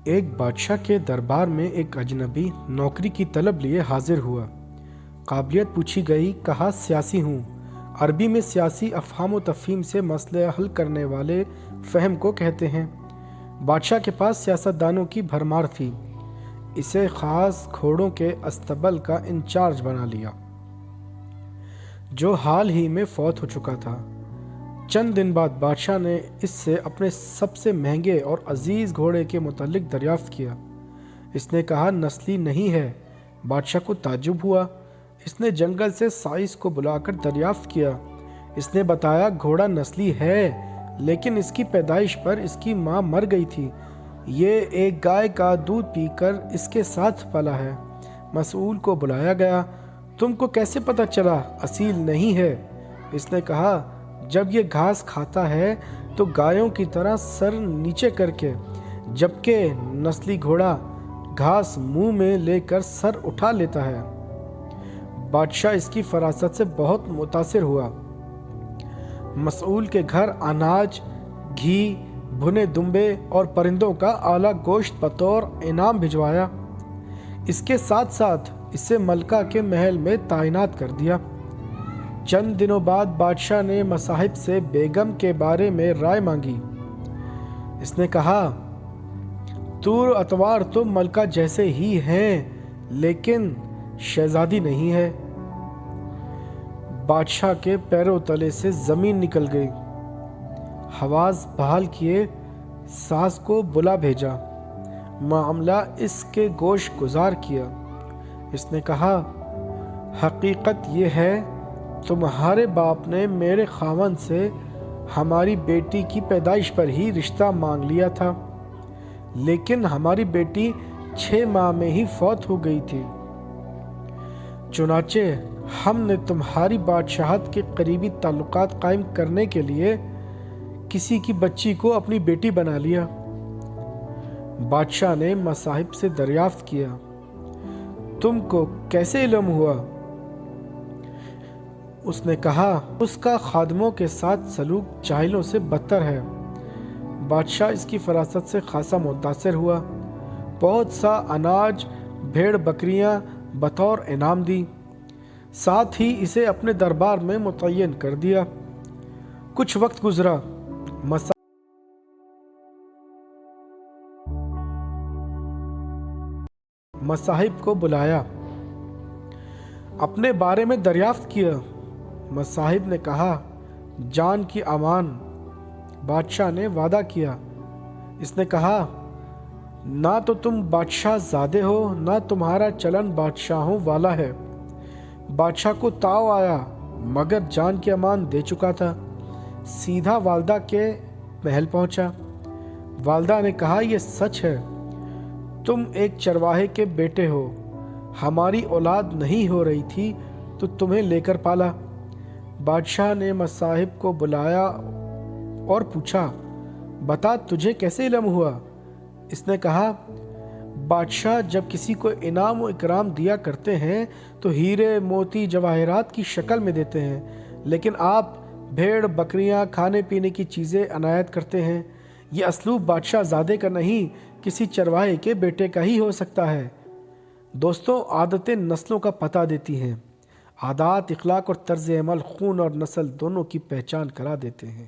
ایک بادشاہ کے دربار میں ایک اجنبی نوکری کی طلب لیے حاضر ہوا۔ قابلیت پوچھی گئی، کہا سیاسی ہوں۔ عربی میں سیاسی افہام و تفہیم سے مسئلہ حل کرنے والے فہم کو کہتے ہیں۔ بادشاہ کے پاس سیاستدانوں کی بھرمار تھی، اسے خاص گھوڑوں کے استبل کا انچارج بنا لیا، جو حال ہی میں فوت ہو چکا تھا۔ چند دن بعد بادشاہ نے اس سے اپنے سب سے مہنگے اور عزیز گھوڑے کے متعلق دریافت کیا۔ اس نے کہا نسلی نہیں ہے۔ بادشاہ کو تعجب ہوا۔ اس نے جنگل سے سائس کو بلا کر دریافت کیا۔ اس نے بتایا گھوڑا نسلی ہے، لیکن اس کی پیدائش پر اس کی ماں مر گئی تھی۔ یہ ایک گائے کا دودھ پی کر اس کے ساتھ پلا ہے۔ مسئول کو بلایا گیا۔ تم کو کیسے پتہ چلا اصیل نہیں ہے؟ اس نے کہا جب یہ گھاس کھاتا ہے تو گایوں کی طرح سر نیچے کر کے، جبکہ نسلی گھوڑا گھاس منہ میں لے کر سر اٹھا لیتا ہے۔ بادشاہ اس کی فراست سے بہت متاثر ہوا۔ مسئول کے گھر اناج، گھی، بھنے دمبے اور پرندوں کا اعلیٰ گوشت بطور انعام بھجوایا۔ اس کے ساتھ ساتھ اسے ملکہ کے محل میں تعینات کر دیا۔ چند دنوں بعد بادشاہ نے مصاحب سے بیگم کے بارے میں رائے مانگی۔ اس نے کہا طور و اطوار تو ملکہ جیسے ہی ہیں، لیکن شہزادی نہیں ہے۔ بادشاہ کے پیروں تلے سے زمین نکل گئی۔ حواس بحال کیے، ساز کو بلا بھیجا، معاملہ اس کے گوش گزار کیا۔ اس نے کہا حقیقت یہ ہے تمہارے باپ نے میرے خاوند سے ہماری بیٹی کی پیدائش پر ہی رشتہ مانگ لیا تھا، لیکن ہماری بیٹی 6 ماہ میں ہی فوت ہو گئی تھی۔ چنانچہ ہم نے تمہاری بادشاہت کے قریبی تعلقات قائم کرنے کے لیے کسی کی بچی کو اپنی بیٹی بنا لیا۔ بادشاہ نے مصاحب سے دریافت کیا تم کو کیسے علم ہوا؟ اس نے کہا اس کا خادموں کے ساتھ سلوک جاہلوں سے بدتر ہے۔ بادشاہ اس کی فراست سے خاصا متاثر ہوا۔ بہت سا اناج، بھیڑ بکریاں بطور انعام دی، ساتھ ہی اسے اپنے دربار میں متعین کر دیا۔ کچھ وقت گزرا، مصاحب کو بلایا، اپنے بارے میں دریافت کیا۔ مصاحب نے کہا جان کی امان۔ بادشاہ نے وعدہ کیا۔ اس نے کہا نہ تو تم بادشاہ زادے ہو، نہ تمہارا چلن بادشاہوں والا ہے۔ بادشاہ کو تاؤ آیا، مگر جان کی امان دے چکا تھا۔ سیدھا والدہ کے محل پہنچا۔ والدہ نے کہا یہ سچ ہے، تم ایک چرواہے کے بیٹے ہو، ہماری اولاد نہیں ہو رہی تھی تو تمہیں لے کر پالا۔ بادشاہ نے مصاحب کو بلایا اور پوچھا بتا تجھے کیسے علم ہوا؟ اس نے کہا بادشاہ جب کسی کو انعام و اکرام دیا کرتے ہیں تو ہیرے موتی جواہرات کی شکل میں دیتے ہیں، لیکن آپ بھیڑ بکریاں کھانے پینے کی چیزیں عنایت کرتے ہیں۔ یہ اسلوب بادشاہ زادے کا نہیں، کسی چرواہے کے بیٹے کا ہی ہو سکتا ہے۔ دوستوں، عادتیں نسلوں کا پتہ دیتی ہیں۔ عادات، اخلاق اور طرز عمل خون اور نسل دونوں کی پہچان کرا دیتے ہیں۔